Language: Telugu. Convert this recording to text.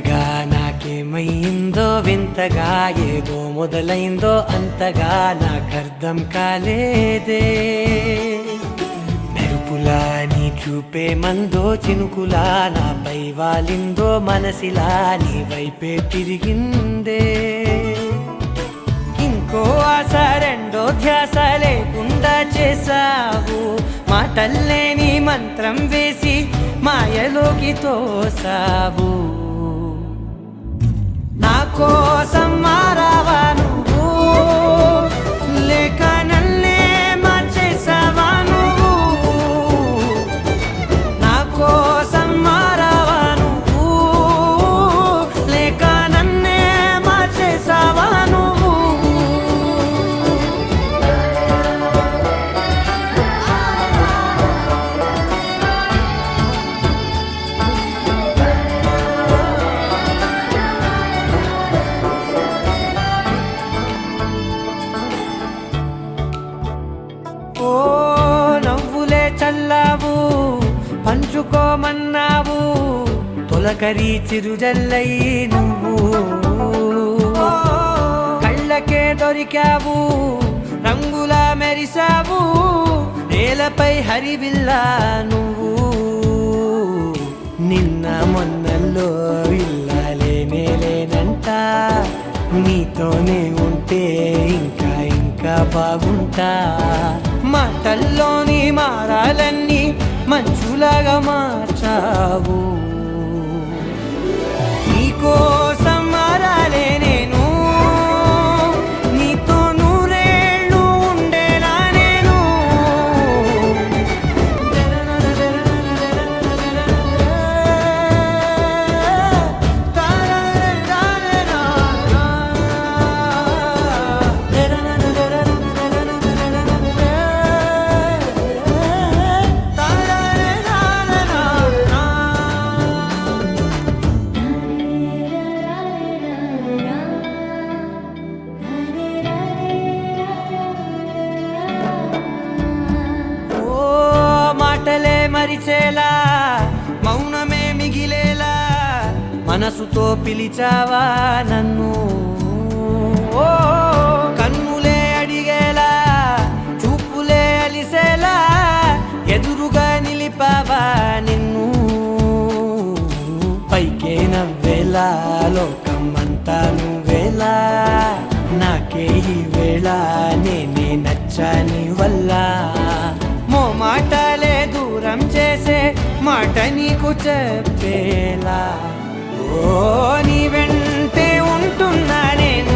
కొత్తగా నాకేమైందో వింతగా ఏదో మొదలైందో అంతగా నాకర్థం కాలేదే మెరుపులా నీ చూపే మందో చినుకులా నాపై వాలిందో మనసిలా నీ వైపే తిరిగిందే ఇంకో ఆశ రెండో ధ్యాస లేకుండా చేసావు మాటల్లేని మంత్రం వేసి మాయలోకి తోసావు నా కోసం మారావా నువ్వు లేక నన్నే మార్చేసావా నువ్వు నా కోసం మారావా నువ్వు లేక నన్నే మార్చేసావా నువ్వు ఓ నవ్వులే చల్లావు పంచుకోమన్నావు తొలకరి చిరుజల్లై నువ్వు కళ్ళకే దొరికావు రంగులా మెరిసావు నేలపై హరివిల్లా నువ్వు నిన్న మొన్నల్లో ఇల్లాలేనే లేనంట నీతోనే ఉంటే ఇంకా ఇంకా బాగుంటా మాటల్లోని మారాలన్నీ మంచులాగా మార్చావు నీకోసం మారాలే నేను నీతో నూరేళ్ళు ఉండేలా నేను మాటలే మరిచేలా మౌనమే మిగిలేలా మనసుతో పిలిచావా నన్ను ఓ కన్నులే అడిగేలా చూపులే అలిసేలా ఎదురుగా నిలిపావా నిన్ను పైకే నవ్వేలా లోకం అంతా నువ్వేలా నాకే ఈ వేళ నేనే నచ్చని వల్ల మాటలే దూరం చేసే మాట నీకు చెప్పేలా ఓ నీ వెంటే ఉంటున్నా నేను